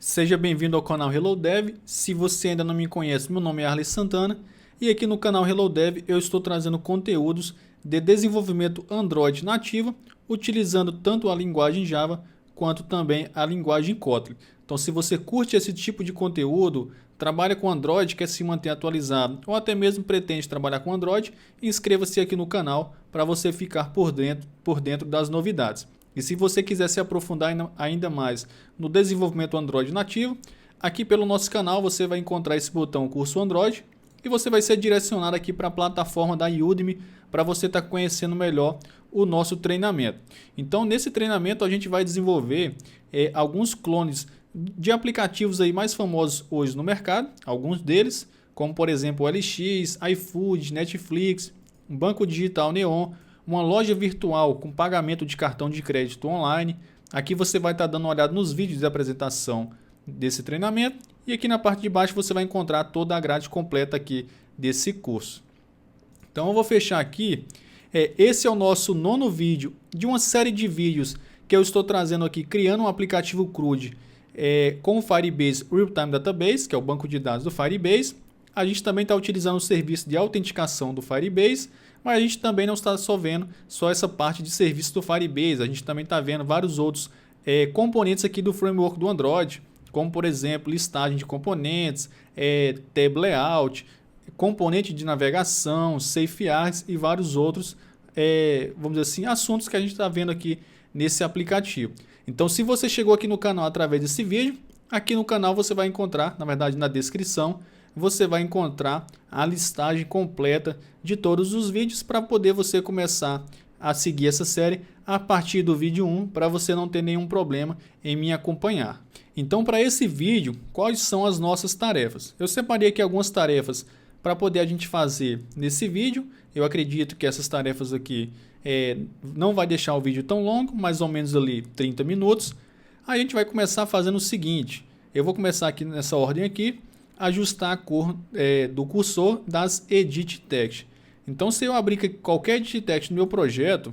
Seja bem-vindo ao canal Hello Dev. Se você ainda não me conhece, meu nome é Arley Santana e aqui no canal Hello Dev eu estou trazendo conteúdos de desenvolvimento Android nativo, utilizando tanto a linguagem Java quanto também a linguagem Kotlin. Então, se você curte esse tipo de conteúdo, trabalha com Android, quer se manter atualizado ou até mesmo pretende trabalhar com Android, inscreva-se aqui no canal para você ficar por dentro das novidades. E se você quiser se aprofundar ainda mais no desenvolvimento Android nativo, aqui pelo nosso canal você vai encontrar esse botão Curso Android e você vai ser direcionado aqui para a plataforma da Udemy para você estar conhecendo melhor o nosso treinamento. Então, nesse treinamento a gente vai desenvolver alguns clones de aplicativos aí mais famosos hoje no mercado, alguns deles, como por exemplo o LX, iFood, Netflix, um banco digital Neon, uma loja virtual com pagamento de cartão de crédito online. Aqui você vai estar dando uma olhada nos vídeos de apresentação desse treinamento e aqui na parte de baixo você vai encontrar toda a grade completa aqui desse curso. Então eu vou fechar aqui. Esse é o nosso 9º vídeo de uma série de vídeos que eu estou trazendo aqui, criando um aplicativo CRUD com o Firebase Real-Time Database, que é o banco de dados do Firebase. A gente também está utilizando o serviço de autenticação do Firebase, mas a gente também não está só vendo essa parte de serviço do Firebase, a gente também está vendo vários outros componentes aqui do framework do Android, como por exemplo listagem de componentes, tab layout, componente de navegação, safe args e vários outros, vamos dizer assim, assuntos que a gente está vendo aqui nesse aplicativo. Então, se você chegou aqui no canal através desse vídeo, aqui no canal você vai encontrar, na verdade na descrição, você vai encontrar a listagem completa de todos os vídeos para poder você começar a seguir essa série a partir do vídeo 1, para você não ter nenhum problema em me acompanhar. Então, para esse vídeo, quais são as nossas tarefas? Eu separei aqui algumas tarefas para poder a gente fazer nesse vídeo. Eu acredito que essas tarefas aqui não vai deixar o vídeo tão longo, mais ou menos ali 30 minutos. A gente vai começar fazendo o seguinte, eu vou começar aqui nessa ordem aqui, ajustar a cor do cursor das Edit Text. Então, se eu abrir qualquer Edit Text no meu projeto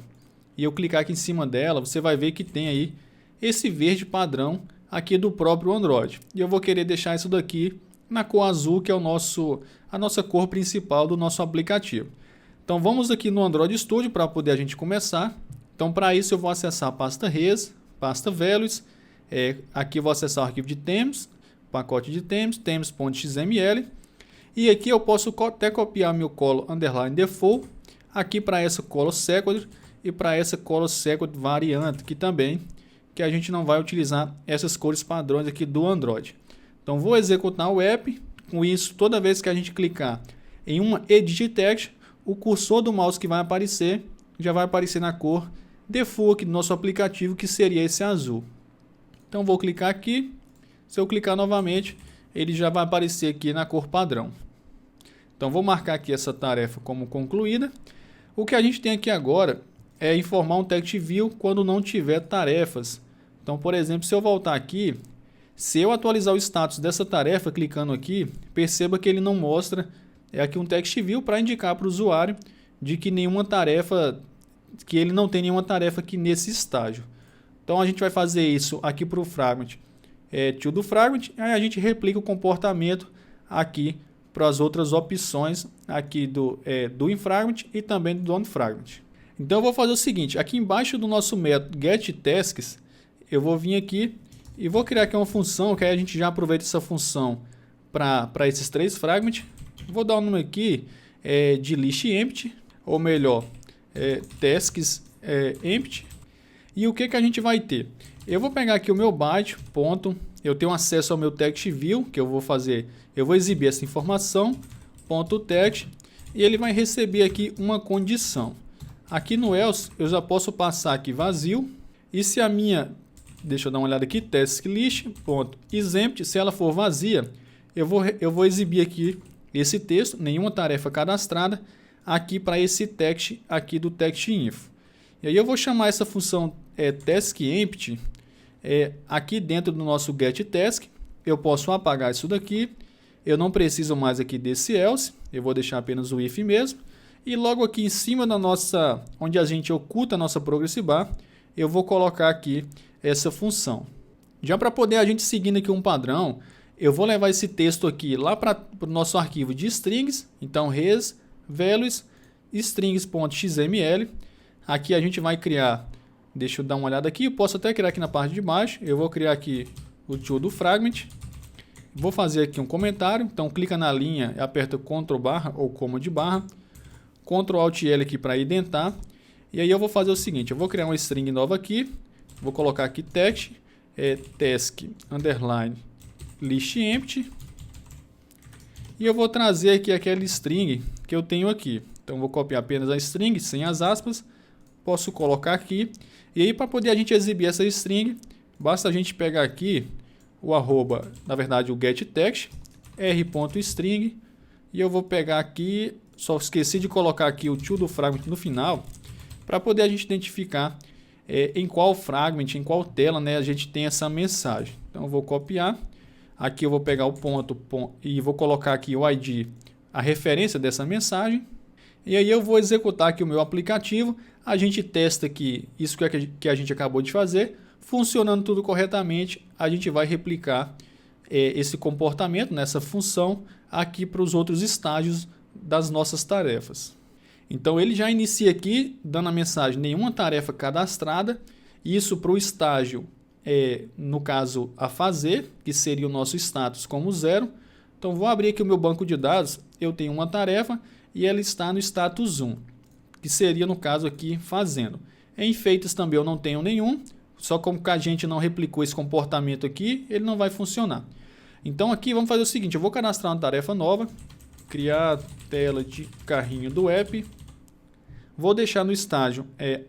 e eu clicar aqui em cima dela, você vai ver que tem aí esse verde padrão aqui do próprio Android. E eu vou querer deixar isso daqui na cor azul, que é a nossa cor principal do nosso aplicativo. Então, vamos aqui no Android Studio para poder a gente começar. Então, para isso eu vou acessar a pasta res, pasta values, aqui eu vou acessar o arquivo de themes, pacote de themes, themes.xml, e aqui eu posso até copiar meu color underline default, aqui para essa color second e para essa color second variant, que a gente não vai utilizar essas cores padrões aqui do Android. Então vou executar o app, com isso toda vez que a gente clicar em uma Edit Text, o cursor do mouse que vai aparecer, já vai aparecer na cor default aqui do nosso aplicativo, que seria esse azul. Então vou clicar aqui. Se eu clicar novamente, ele já vai aparecer aqui na cor padrão. Então vou marcar aqui essa tarefa como concluída. O que a gente tem aqui agora é informar um text view quando não tiver tarefas. Então, por exemplo, se eu voltar aqui, se eu atualizar o status dessa tarefa clicando aqui, perceba que ele não mostra aqui um text view para indicar para o usuário de que ele não tem nenhuma tarefa aqui nesse estágio. Então a gente vai fazer isso aqui para o fragment. To do fragment, aí a gente replica o comportamento aqui para as outras opções aqui do infragment e também do onFragment. Então eu vou fazer o seguinte, aqui embaixo do nosso método getTasks, eu vou vir aqui e vou criar aqui uma função, que aí a gente já aproveita essa função para esses 3 fragments. Vou dar o nome aqui de list empty, ou melhor, tasks empty. E o que a gente vai ter? Eu vou pegar aqui o meu byte, ponto, eu tenho acesso ao meu text view, que eu vou fazer, eu vou exibir essa informação, ponto text, e ele vai receber aqui uma condição. Aqui no else, eu já posso passar aqui vazio, e se a minha, deixa eu dar uma olhada aqui, task list, ponto, isEmpty, se ela for vazia, eu vou exibir aqui esse texto, nenhuma tarefa cadastrada, aqui para esse text aqui do text info. E aí eu vou chamar essa função taskEmpty, aqui dentro do nosso getTask, eu posso apagar isso daqui, eu não preciso mais aqui desse else, eu vou deixar apenas o if mesmo, e logo aqui em cima da onde a gente oculta a nossa progress bar, eu vou colocar aqui essa função Já para poder a gente seguindo aqui um padrão, eu vou levar esse texto aqui lá para o nosso arquivo de strings. Então, res values strings.xml. Aqui a gente vai criar, deixa eu dar uma olhada aqui, eu posso até criar aqui na parte de baixo. Eu vou criar aqui o to fragment. Vou fazer aqui um comentário, então clica na linha e aperta Ctrl barra ou Command barra, Ctrl Alt L aqui para identar. E aí eu vou fazer o seguinte, eu vou criar uma string nova aqui, vou colocar aqui text, task underline list empty, e eu vou trazer aqui aquela string que eu tenho aqui. Então vou copiar apenas a string sem as aspas, posso colocar aqui, e aí para poder a gente exibir essa string, basta a gente pegar aqui o arroba, na verdade o getText, r.string, e eu vou pegar aqui, só esqueci de colocar aqui o to fragment no final, para poder a gente identificar em qual fragment, em qual tela, né, a gente tem essa mensagem. Então eu vou copiar, aqui eu vou pegar o ponto e vou colocar aqui o ID, a referência dessa mensagem, e aí eu vou executar aqui o meu aplicativo, a gente testa aqui isso que a gente acabou de fazer. Funcionando tudo corretamente, a gente vai replicar esse comportamento, nessa função, aqui para os outros estágios das nossas tarefas. Então ele já inicia aqui, dando a mensagem nenhuma tarefa cadastrada, isso para o estágio, no caso a fazer, que seria o nosso status como 0. Então vou abrir aqui o meu banco de dados, eu tenho uma tarefa e ela está no status 1, que seria no caso aqui fazendo. Em feitos também eu não tenho nenhum, só como que a gente não replicou esse comportamento aqui, ele não vai funcionar. Então aqui vamos fazer o seguinte, eu vou cadastrar uma tarefa nova, criar tela de carrinho do app, vou deixar no estágio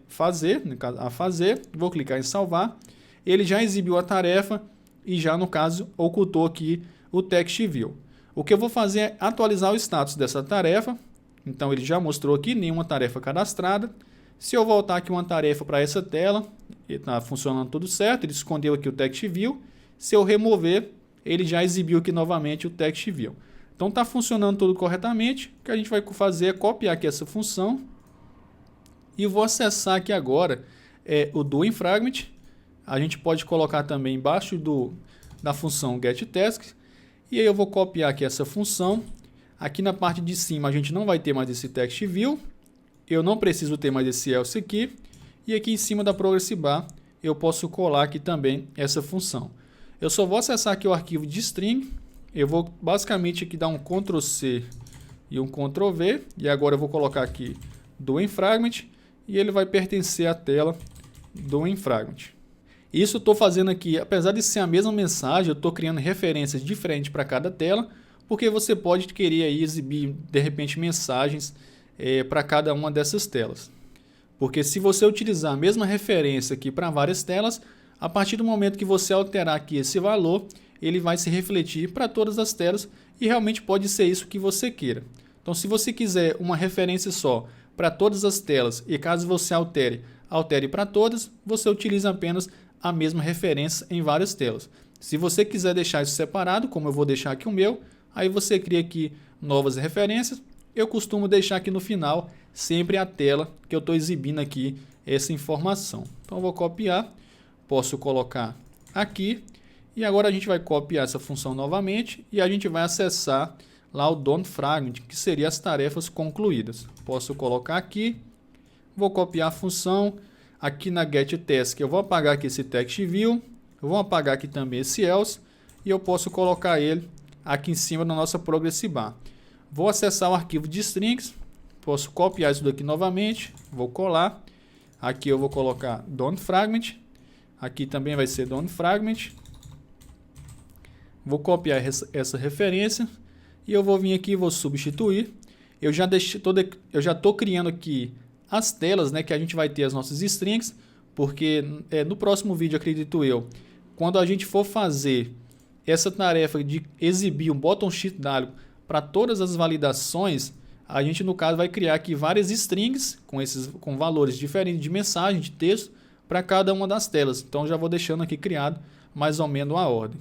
fazer, no caso a fazer, vou clicar em salvar, ele já exibiu a tarefa e já no caso ocultou aqui o text view. O que eu vou fazer é atualizar o status dessa tarefa, então ele já mostrou aqui nenhuma tarefa cadastrada. Se eu voltar aqui uma tarefa para essa tela, está funcionando tudo certo, ele escondeu aqui o text view. Se eu remover, ele já exibiu aqui novamente o text view. Então está funcionando tudo corretamente. O que a gente vai fazer é copiar aqui essa função e vou acessar aqui agora o doInFragment. A gente pode colocar também embaixo da função getTask. E aí eu vou copiar aqui essa função. Aqui na parte de cima a gente não vai ter mais esse text view. Eu não preciso ter mais esse else aqui. E aqui em cima da Progress Bar eu posso colar aqui também essa função. Eu só vou acessar aqui o arquivo de string. Eu vou basicamente aqui dar um Ctrl C e um Ctrl V. E agora eu vou colocar aqui doInFragment. E ele vai pertencer à tela doInFragment. Isso eu estou fazendo aqui, apesar de ser a mesma mensagem, eu estou criando referências diferentes para cada tela. Porque você pode querer aí exibir de repente mensagens para cada uma dessas telas. Porque se você utilizar a mesma referência aqui para várias telas, a partir do momento que você alterar aqui esse valor, ele vai se refletir para todas as telas e realmente pode ser isso que você queira. Então se você quiser uma referência só para todas as telas e caso você altere para todas, você utiliza apenas a mesma referência em várias telas. Se você quiser deixar isso separado, como eu vou deixar aqui o meu, aí você cria aqui novas referências. Eu costumo deixar aqui no final sempre a tela que eu estou exibindo aqui essa informação. Então eu vou copiar, posso colocar aqui e agora a gente vai copiar essa função novamente e a gente vai acessar lá o doInFragment, que seria as tarefas concluídas. Posso colocar aqui, vou copiar a função, aqui na getTask eu vou apagar aqui esse text view, eu vou apagar aqui também esse else e eu posso colocar ele aqui em cima da nossa Progress Bar. Vou acessar o arquivo de strings, posso copiar isso daqui novamente, vou colar, aqui eu vou colocar doInFragment, aqui também vai ser doInFragment, vou copiar essa referência e eu vou vir aqui e vou substituir. Eu já estou criando aqui as telas, né, que a gente vai ter as nossas strings, porque no próximo vídeo, acredito eu, quando a gente for fazer essa tarefa de exibir um bottom sheet dialog para todas as validações, a gente no caso vai criar aqui várias strings com valores diferentes de mensagem, de texto, para cada uma das telas. Então já vou deixando aqui criado mais ou menos a ordem.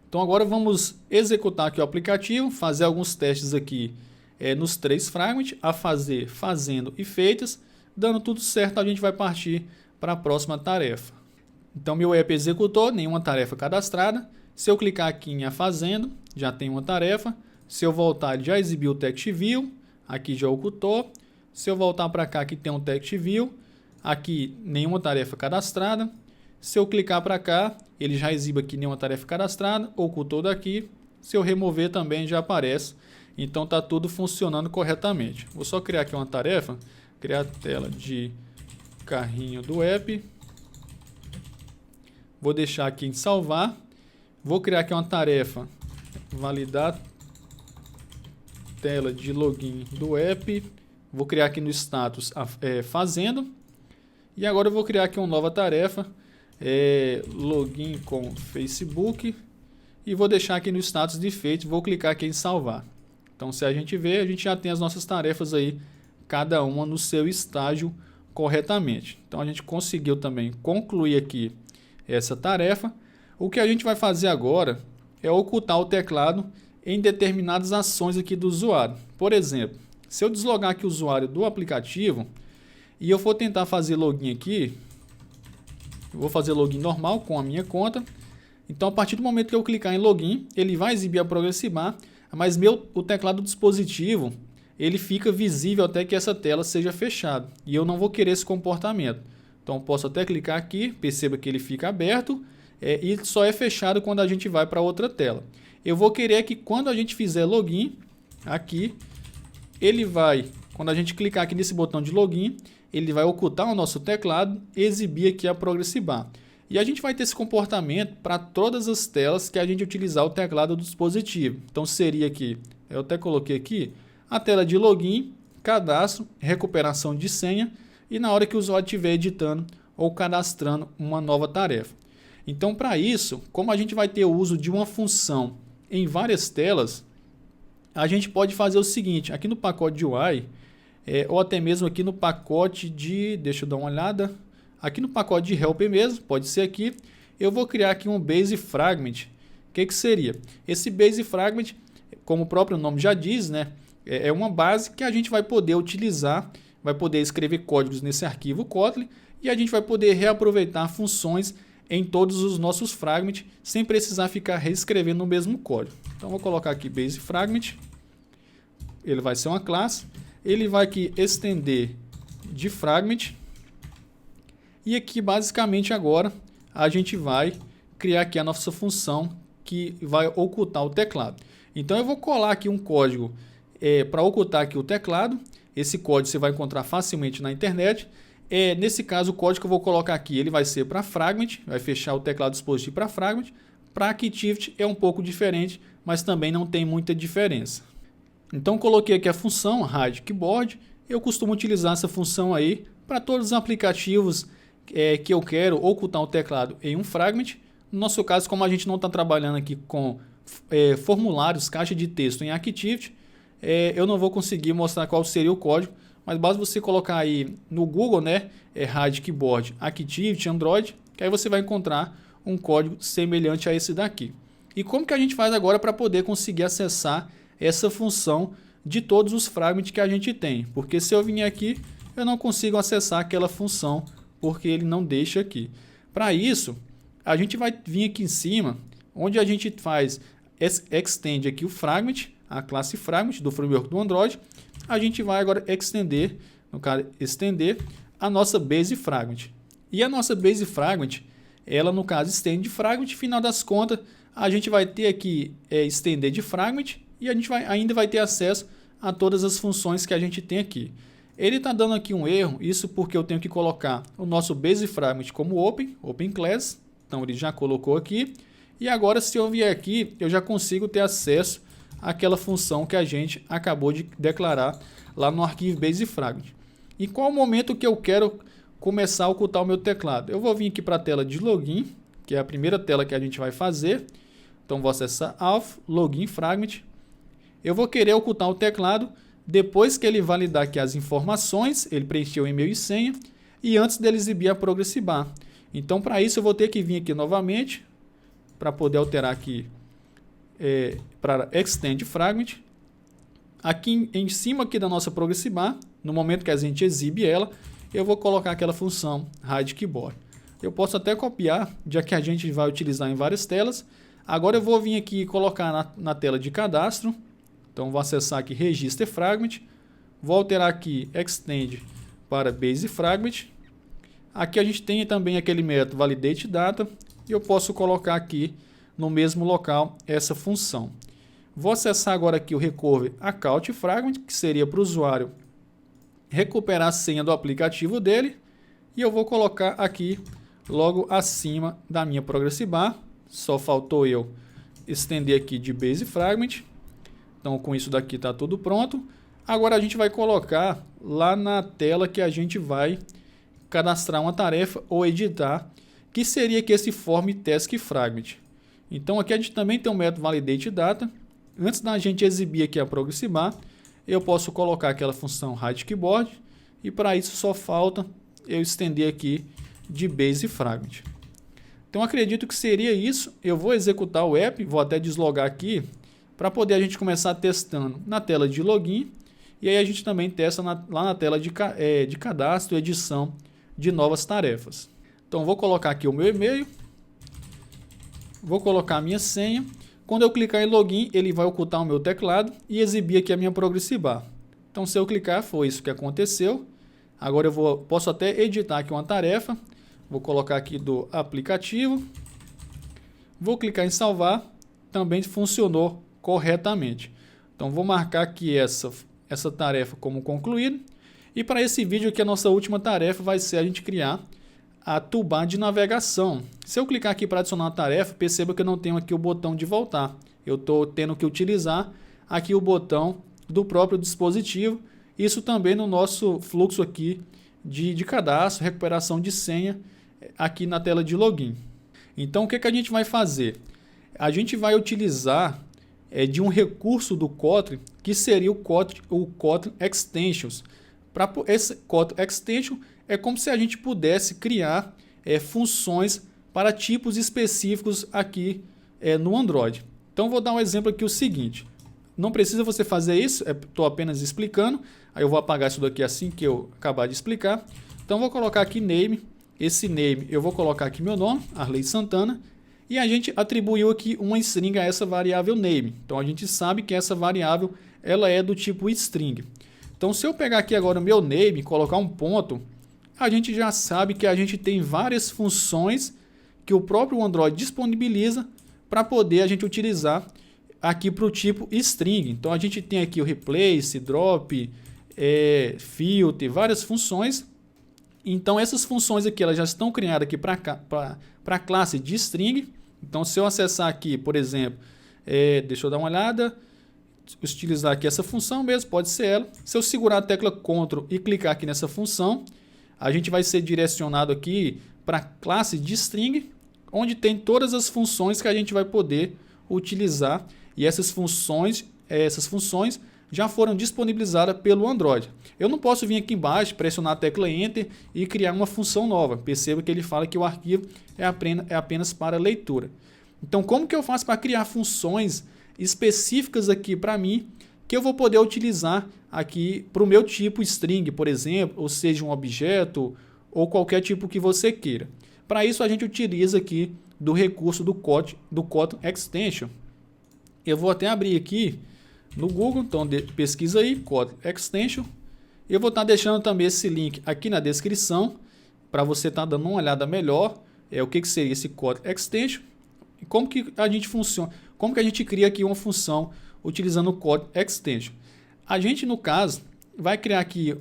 Então agora vamos executar aqui o aplicativo, fazer alguns testes aqui nos 3 fragments, a fazer, fazendo e feitas. Dando tudo certo, a gente vai partir para a próxima tarefa. Então, meu app executou, nenhuma tarefa cadastrada. Se eu clicar aqui em A Fazendo, já tem uma tarefa. Se eu voltar, ele já exibiu o Text View. Aqui já ocultou. Se eu voltar para cá, aqui tem um Text View. Aqui, nenhuma tarefa cadastrada. Se eu clicar para cá, ele já exibe aqui nenhuma tarefa cadastrada. Ocultou daqui. Se eu remover também, já aparece. Então, está tudo funcionando corretamente. Vou só criar aqui uma tarefa. Criar a tela de carrinho do app. Vou deixar aqui em salvar. Vou criar aqui uma tarefa. Validar tela de login do app. Vou criar aqui no status fazendo. E agora eu vou criar aqui uma nova tarefa. Login com Facebook. E vou deixar aqui no status de feito. Vou clicar aqui em salvar. Então, se a gente ver, a gente já tem as nossas tarefas aí, cada uma no seu estágio corretamente. Então, a gente conseguiu também concluir aqui essa tarefa. O que a gente vai fazer agora é ocultar o teclado em determinadas ações aqui do usuário. Por exemplo, se eu deslogar aqui o usuário do aplicativo e eu for tentar fazer login aqui, eu vou fazer login normal com a minha conta. Então, a partir do momento que eu clicar em login, ele vai exibir a Progressive Bar, mas o teclado do dispositivo ele fica visível até que essa tela seja fechada. E eu não vou querer esse comportamento. Então, eu posso até clicar aqui, perceba que ele fica aberto e só é fechado quando a gente vai para outra tela. Eu vou querer que quando a gente fizer login, aqui, ele vai, quando a gente clicar aqui nesse botão de login, ele vai ocultar o nosso teclado e exibir aqui a Progressive Bar. E a gente vai ter esse comportamento para todas as telas que a gente utilizar o teclado do dispositivo. Então, seria aqui, eu até coloquei aqui, a tela de login, cadastro, recuperação de senha e na hora que o usuário estiver editando ou cadastrando uma nova tarefa. Então, para isso, como a gente vai ter o uso de uma função em várias telas, a gente pode fazer o seguinte, aqui no pacote de UI, ou até mesmo aqui no pacote de, deixa eu dar uma olhada, aqui no pacote de help mesmo, pode ser aqui, eu vou criar aqui um base fragment. O que seria? Esse base fragment, como o próprio nome já diz, né, é uma base que a gente vai poder utilizar, vai poder escrever códigos nesse arquivo Kotlin e a gente vai poder reaproveitar funções em todos os nossos fragments sem precisar ficar reescrevendo o mesmo código. Então, vou colocar aqui base fragment, ele vai ser uma classe, ele vai aqui estender de fragment. E aqui, basicamente, agora, a gente vai criar aqui a nossa função que vai ocultar o teclado. Então, eu vou colar aqui um código para ocultar aqui o teclado. Esse código você vai encontrar facilmente na internet. Nesse caso, o código que eu vou colocar aqui, ele vai ser para fragment, vai fechar o teclado do dispositivo para fragment. Para Activity é um pouco diferente, mas também não tem muita diferença. Então, coloquei aqui a função hide keyboard. Eu costumo utilizar essa função aí para todos os aplicativos que eu quero ocultar o teclado em um fragment. No nosso caso, como a gente não está trabalhando aqui com formulários, caixa de texto em Activity, eu não vou conseguir mostrar qual seria o código, mas basta você colocar aí no Google, né, hide keyboard Activity Android, que aí você vai encontrar um código semelhante a esse daqui. E como que a gente faz agora para poder conseguir acessar essa função de todos os fragments que a gente tem? Porque se eu vir aqui, eu não consigo acessar aquela função, porque ele não deixa aqui. Para isso, a gente vai vir aqui em cima, onde a gente faz extend aqui o fragment, a classe fragment do framework do Android. A gente vai agora estender, no caso, estender a nossa base fragment. E a nossa base fragment, ela no caso estende fragment, final das contas, a gente vai ter aqui estender de fragment e a gente ainda vai ter acesso a todas as funções que a gente tem aqui. Ele está dando aqui um erro, isso porque eu tenho que colocar o nosso base fragment como open class, então ele já colocou aqui, e agora se eu vier aqui, eu já consigo ter acesso àquela função que a gente acabou de declarar lá no arquivo base fragment. Em qual momento que eu quero começar a ocultar o meu teclado? Eu vou vir aqui para a tela de login, que é a primeira tela que a gente vai fazer, então vou acessar auth, login fragment, eu vou querer ocultar o teclado depois que ele validar aqui as informações, ele preencheu o e-mail e senha, e antes dele exibir a Progressive Bar. Então, para isso, eu vou ter que vir aqui novamente, para poder alterar aqui, para Extend Fragment. Aqui em cima aqui da nossa Progressive Bar, no momento que a gente exibe ela, eu vou colocar aquela função Hide Keyboard. Eu posso até copiar, já que a gente vai utilizar em várias telas. Agora eu vou vir aqui e colocar na tela de cadastro. Então vou acessar aqui Register Fragment. Vou alterar aqui Extend para Base Fragment. Aqui a gente tem também aquele método Validate Data. E eu posso colocar aqui no mesmo local essa função. Vou acessar agora aqui o Recover Account Fragment, que seria para o usuário recuperar a senha do aplicativo dele. E eu vou colocar aqui logo acima da minha Progress Bar. Só faltou eu estender aqui de Base Fragment. Então com isso daqui está tudo pronto. Agora a gente vai colocar lá na tela que a gente vai cadastrar uma tarefa ou editar, que seria aqui esse Form Task Fragment. Então aqui a gente também tem o método Validate Data. Antes da gente exibir aqui a Progress Bar, eu posso colocar aquela função Hide Keyboard e para isso só falta eu estender aqui de Base Fragment. Então acredito que seria isso. Eu vou executar o app, vou até deslogar aqui para poder a gente começar testando na tela de login e aí a gente também testa lá na tela de cadastro e edição de novas tarefas. Então vou colocar aqui o meu e-mail, vou colocar a minha senha. Quando eu clicar em login, ele vai ocultar o meu teclado e exibir aqui a minha Progress Bar. Então se eu clicar, foi isso que aconteceu. Agora eu posso até editar aqui uma tarefa. Vou colocar aqui do aplicativo. Vou clicar em salvar. Também funcionou corretamente. Então vou marcar aqui essa tarefa como concluída. E para esse vídeo aqui a nossa última tarefa vai ser a gente criar a toolbar de navegação. Se eu clicar aqui para adicionar uma tarefa, perceba que eu não tenho aqui o botão de voltar. Eu estou tendo que utilizar aqui o botão do próprio dispositivo. Isso também no nosso fluxo aqui de cadastro, recuperação de senha aqui na tela de login. Então o que a gente vai fazer? A gente vai utilizar de um recurso do Kotlin, que seria o Kotlin Extensions. Para esse Kotlin Extension é como se a gente pudesse criar funções para tipos específicos aqui no Android. Então vou dar um exemplo aqui o seguinte. Não precisa você fazer isso, estou apenas explicando. Aí eu vou apagar isso daqui assim que eu acabar de explicar. Então vou colocar aqui name. Esse name eu vou colocar aqui meu nome, Arley Santana. E a gente atribuiu aqui uma string a essa variável name. Então a gente sabe que essa variável ela é do tipo string. Então se eu pegar aqui agora o meu name e colocar um ponto, a gente já sabe que a gente tem várias funções que o próprio Android disponibiliza para poder a gente utilizar aqui para o tipo string. Então a gente tem aqui o replace, drop, filter, várias funções. Então essas funções aqui elas já estão criadas aqui para a classe de string. Então se eu acessar aqui, por exemplo, deixa eu dar uma olhada, utilizar aqui essa função mesmo, pode ser ela. Se eu segurar a tecla Ctrl e clicar aqui nessa função, a gente vai ser direcionado aqui para a classe de string, onde tem todas as funções que a gente vai poder utilizar. E essas funções já foram disponibilizadas pelo Android. Eu não posso vir aqui embaixo, pressionar a tecla Enter e criar uma função nova. Perceba que ele fala que o arquivo é apenas para leitura. Então como que eu faço para criar funções específicas aqui para mim, que eu vou poder utilizar aqui para o meu tipo string, por exemplo, ou seja, um objeto ou qualquer tipo que você queira. Para isso a gente utiliza aqui do recurso do Kotlin Extension. Eu vou até abrir aqui no Google, então pesquisa aí, Kotlin Extension. Eu vou estar deixando também esse link aqui na descrição, para você estar dando uma olhada melhor, o que seria esse Kotlin Extension, e como que a gente funciona, como que a gente cria aqui uma função utilizando o Kotlin Extension. A gente, no caso, vai criar aqui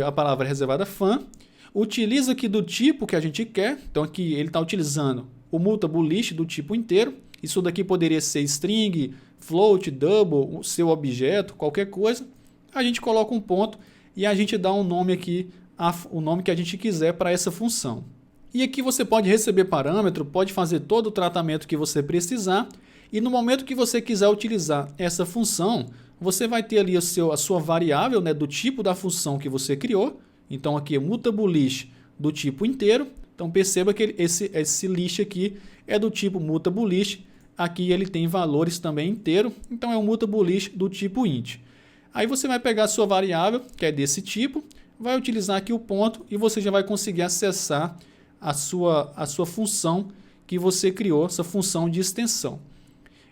a palavra reservada fun, utiliza aqui do tipo que a gente quer, então aqui ele está utilizando o mutable list do tipo inteiro. Isso daqui poderia ser string, float, double, o seu objeto, qualquer coisa. A gente coloca um ponto e a gente dá um nome aqui, o nome que a gente quiser para essa função. E aqui você pode receber parâmetro, pode fazer todo o tratamento que você precisar. E no momento que você quiser utilizar essa função, você vai ter ali a sua variável, né, do tipo da função que você criou. Então aqui é mutable list do tipo inteiro. Então perceba que esse list aqui é do tipo mutable list. Aqui ele tem valores também inteiro, então é um mutable list do tipo int. Aí você vai pegar a sua variável, que é desse tipo, vai utilizar aqui o ponto e você já vai conseguir acessar a sua função que você criou, essa função de extensão.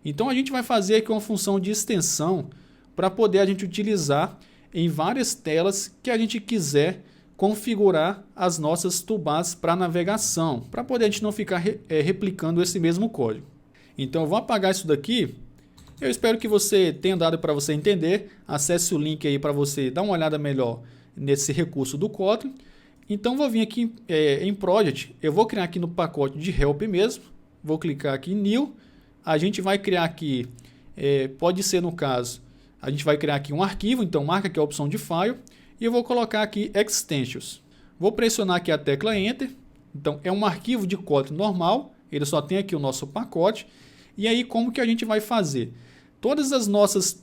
Então a gente vai fazer aqui uma função de extensão para poder a gente utilizar em várias telas que a gente quiser configurar as nossas toolbars para navegação, para poder a gente não ficar replicando esse mesmo código. Então eu vou apagar isso daqui. Eu espero que você tenha dado para você entender. Acesse o link aí para você dar uma olhada melhor nesse recurso do Kotlin. Então vou vir aqui em Project, eu vou criar aqui no pacote de help mesmo, vou clicar aqui em New, a gente vai criar aqui, pode ser no caso, a gente vai criar aqui um arquivo, então marca aqui a opção de File, e eu vou colocar aqui Extensions. Vou pressionar aqui a tecla Enter, então é um arquivo de Kotlin normal, ele só tem aqui o nosso pacote, e aí como que a gente vai fazer? Todas as nossas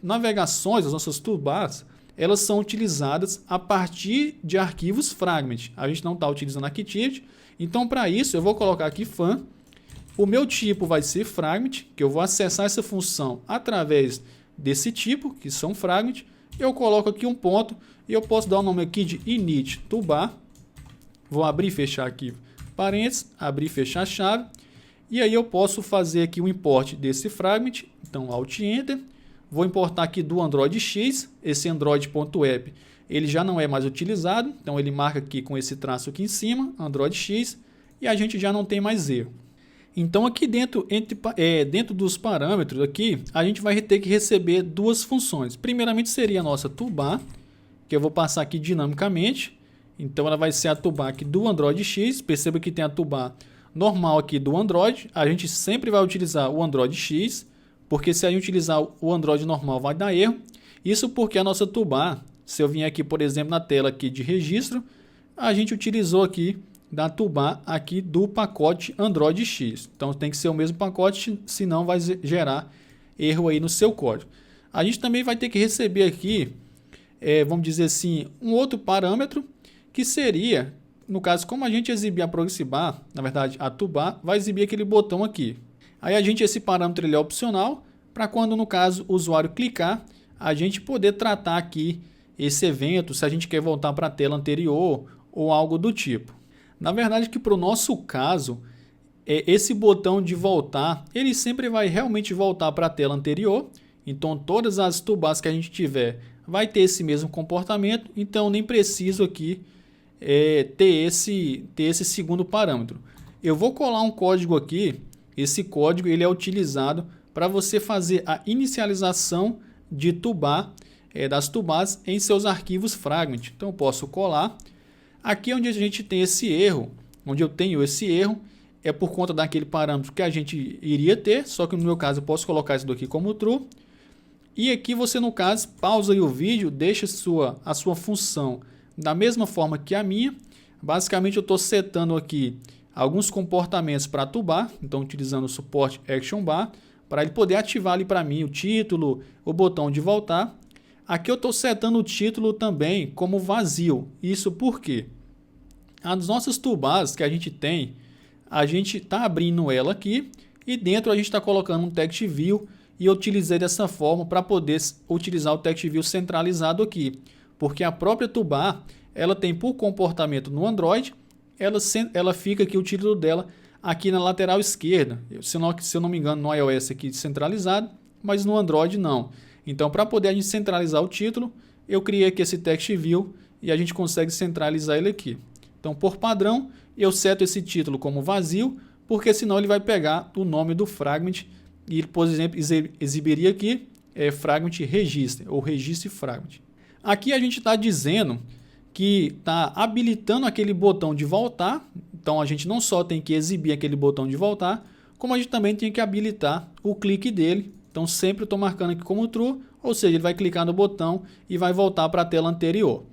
navegações, as nossas toolbars, elas são utilizadas a partir de arquivos fragment. A gente não está utilizando Activity, então para isso eu vou colocar aqui fan. O meu tipo vai ser fragment, que eu vou acessar essa função através desse tipo, que são fragment. Eu coloco aqui um ponto e eu posso dar o nome aqui de init toolbar. Vou abrir e fechar aqui parênteses, abrir e fechar a chave. E aí eu posso fazer aqui o import desse fragment, então Alt Enter. Vou importar aqui do Android X, esse Android.app, ele já não é mais utilizado, então ele marca aqui com esse traço aqui em cima, Android X, e a gente já não tem mais erro. Então aqui dentro dos parâmetros aqui, a gente vai ter que receber duas funções. Primeiramente seria a nossa toolbar, que eu vou passar aqui dinamicamente, então ela vai ser a toolbar aqui do Android X, perceba que tem a toolbar normal aqui do Android, a gente sempre vai utilizar o Android X, porque se a gente utilizar o Android normal vai dar erro. Isso porque a nossa toolbar, se eu vier aqui, por exemplo, na tela aqui de registro, a gente utilizou aqui da toolbar aqui do pacote Android X. Então tem que ser o mesmo pacote, senão vai gerar erro aí no seu código. A gente também vai ter que receber aqui, vamos dizer assim, um outro parâmetro, que seria, no caso, como a gente exibir a proxy bar, na verdade a toolbar vai exibir aquele botão aqui. Aí esse parâmetro ele é opcional, para quando no caso o usuário clicar, a gente poder tratar aqui esse evento, se a gente quer voltar para a tela anterior ou algo do tipo. Na verdade que para o nosso caso, esse botão de voltar, ele sempre vai realmente voltar para a tela anterior, então todas as toolbars que a gente tiver vai ter esse mesmo comportamento, então nem preciso aqui ter esse segundo parâmetro. Eu vou colar um código aqui. Esse código ele é utilizado para você fazer a inicialização de toolbar, das toolbars em seus arquivos fragment. Então eu posso colar. Aqui onde a gente tem esse erro, onde eu tenho esse erro, é por conta daquele parâmetro que a gente iria ter, só que no meu caso eu posso colocar isso daqui como true. E aqui você no caso pausa aí o vídeo, deixa a sua função da mesma forma que a minha. Basicamente eu estou setando aqui alguns comportamentos para a toolbar, então utilizando o suporte action bar, para ele poder ativar ali para mim o título, o botão de voltar. Aqui eu estou setando o título também como vazio. Isso porque as nossas toolbars que a gente tem, a gente está abrindo ela aqui e dentro a gente está colocando um text view e eu utilizei dessa forma para poder utilizar o text view centralizado aqui, porque a própria toolbar ela tem por comportamento no Android, ela fica aqui o título dela aqui na lateral esquerda, se eu não me engano no iOS aqui centralizado, mas no Android não. Então para poder a gente centralizar o título, eu criei aqui esse text view e a gente consegue centralizar ele aqui. Então por padrão eu seto esse título como vazio, porque senão ele vai pegar o nome do fragment e por exemplo exibiria aqui fragment register ou registre fragment. Aqui a gente está dizendo que está habilitando aquele botão de voltar, então a gente não só tem que exibir aquele botão de voltar, como a gente também tem que habilitar o clique dele. Então sempre estou marcando aqui como true, ou seja, ele vai clicar no botão e vai voltar para a tela anterior.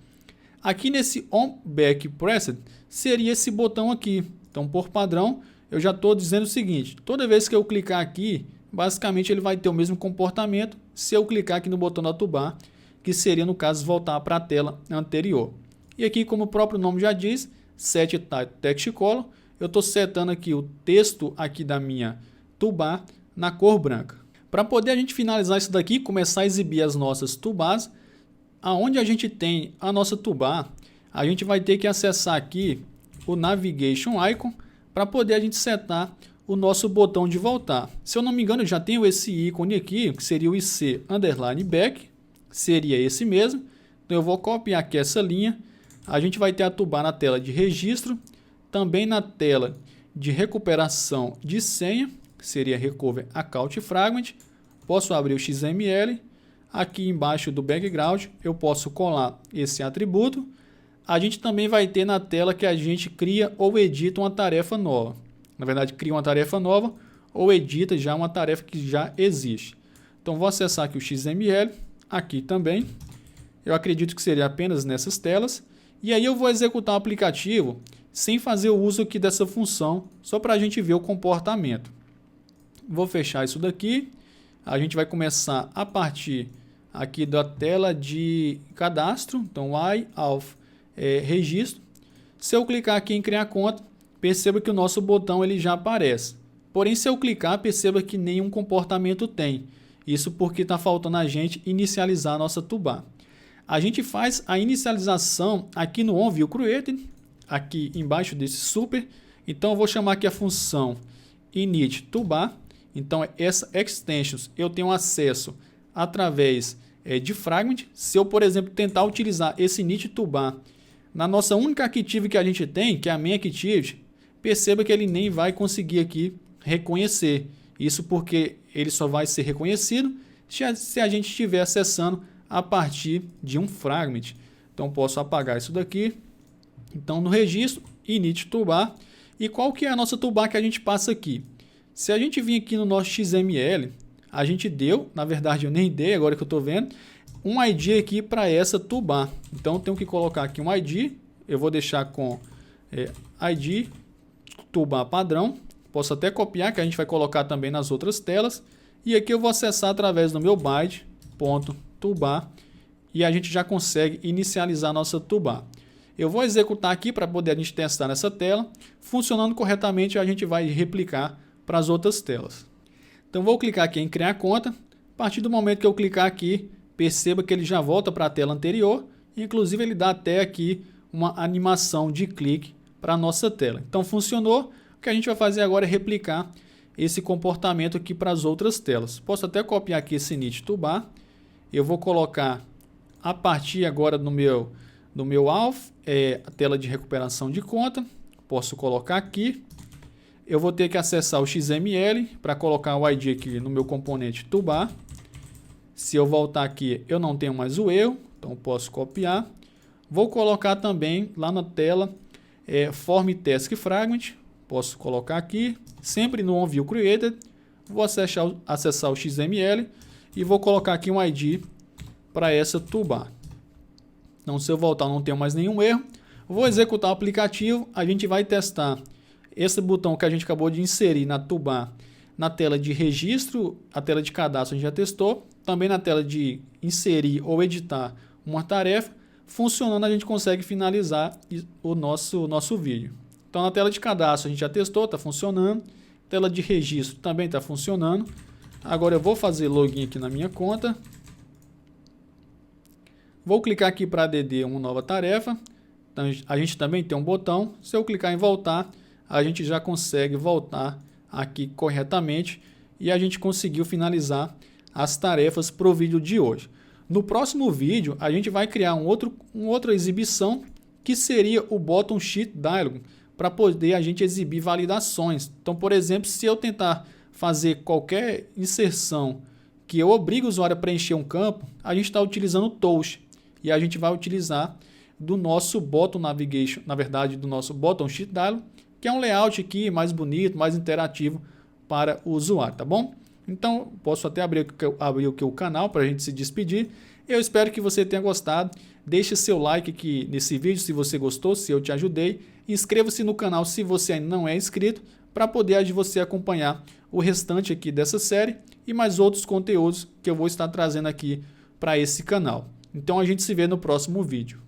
Aqui nesse on back pressed seria esse botão aqui. Então por padrão eu já estou dizendo o seguinte, toda vez que eu clicar aqui, basicamente ele vai ter o mesmo comportamento se eu clicar aqui no botão da toolbar, que seria no caso voltar para a tela anterior. E aqui, como o próprio nome já diz, set type text color, eu estou setando aqui o texto aqui da minha toolbar na cor branca. Para poder a gente finalizar isso daqui, começar a exibir as nossas toolbars, aonde a gente tem a nossa toolbar, a gente vai ter que acessar aqui o Navigation Icon para poder a gente setar o nosso botão de voltar. Se eu não me engano, eu já tenho esse ícone aqui, que seria o IC_back, seria esse mesmo. Então eu vou copiar aqui essa linha. A gente vai ter a toolbar na tela de registro, também na tela de recuperação de senha, que seria Recover Account Fragment. Posso abrir o XML. Aqui embaixo do background eu posso colar esse atributo. A gente também vai ter na tela que a gente cria ou edita uma tarefa nova. Na verdade, cria uma tarefa nova ou edita já uma tarefa que já existe. Então vou acessar aqui o XML, aqui também. Eu acredito que seria apenas nessas telas. E aí eu vou executar o aplicativo sem fazer o uso aqui dessa função, só para a gente ver o comportamento. Vou fechar isso daqui. A gente vai começar a partir aqui da tela de cadastro. Então, auth registro. Se eu clicar aqui em criar conta, perceba que o nosso botão ele já aparece. Porém, se eu clicar, perceba que nenhum comportamento tem. Isso porque está faltando a gente inicializar a nossa toolbar. A gente faz a inicialização aqui no onViewCreated, aqui embaixo desse super. Então, eu vou chamar aqui a função init_toolbar. Então, essa extensions eu tenho acesso através de fragment. Se eu, por exemplo, tentar utilizar esse init_toolbar na nossa única activity que a gente tem, que é a main activity, perceba que ele nem vai conseguir aqui reconhecer. Isso porque ele só vai ser reconhecido se a gente estiver acessando a partir de um fragment. Então, posso apagar isso daqui. Então, no registro, init_toolbar. E qual que é a nossa toolbar que a gente passa aqui? Se a gente vir aqui no nosso XML, a gente deu, na verdade eu nem dei, agora que eu estou vendo, um ID aqui para essa toolbar. Então eu tenho que colocar aqui um ID, eu vou deixar com ID toolbar padrão. Posso até copiar, que a gente vai colocar também nas outras telas. E aqui eu vou acessar através do meu byte.toolbar e a gente já consegue inicializar a nossa toolbar. Eu vou executar aqui para poder a gente testar nessa tela. Funcionando corretamente, a gente vai replicar para as outras telas. Então vou clicar aqui em criar conta. A partir do momento que eu clicar aqui, perceba que ele já volta para a tela anterior. Inclusive ele dá até aqui uma animação de clique para a nossa tela. Então funcionou. O que a gente vai fazer agora é replicar esse comportamento aqui para as outras telas. Posso até copiar aqui esse init_toolbar. Eu vou colocar a partir agora do meu auth, a tela de recuperação de conta. Posso colocar aqui. Eu vou ter que acessar o XML para colocar o ID aqui no meu componente toolbar. Se eu voltar aqui, eu não tenho mais o erro, então posso copiar. Vou colocar também lá na tela Form Task Fragment. Posso colocar aqui, sempre no onViewCreated. Vou acessar o XML e vou colocar aqui um ID para essa toolbar. Então, se eu voltar, não tenho mais nenhum erro. Vou executar o aplicativo, a gente vai testar esse botão que a gente acabou de inserir na toolbar, na tela de registro, a tela de cadastro a gente já testou, também na tela de inserir ou editar uma tarefa. Funcionando, a gente consegue finalizar o nosso vídeo. Então, na tela de cadastro a gente já testou, está funcionando. Tela de registro também está funcionando. Agora eu vou fazer login aqui na minha conta. Vou clicar aqui para ADD uma nova tarefa. Então, a gente também tem um botão. Se eu clicar em voltar, a gente já consegue voltar aqui corretamente e a gente conseguiu finalizar as tarefas para o vídeo de hoje. No próximo vídeo, a gente vai criar uma outra exibição que seria o Button Sheet Dialog para poder a gente exibir validações. Então, por exemplo, se eu tentar fazer qualquer inserção que eu obrigue o usuário a preencher um campo, a gente está utilizando o Toast e a gente vai utilizar do nosso Button Navigation, na verdade, do nosso Button Sheet Dialog, que é um layout aqui mais bonito, mais interativo para o usuário, tá bom? Então, posso até abrir aqui o canal para a gente se despedir. Eu espero que você tenha gostado. Deixe seu like aqui nesse vídeo se você gostou, se eu te ajudei. Inscreva-se no canal se você ainda não é inscrito, para poder você acompanhar o restante aqui dessa série e mais outros conteúdos que eu vou estar trazendo aqui para esse canal. Então, a gente se vê no próximo vídeo.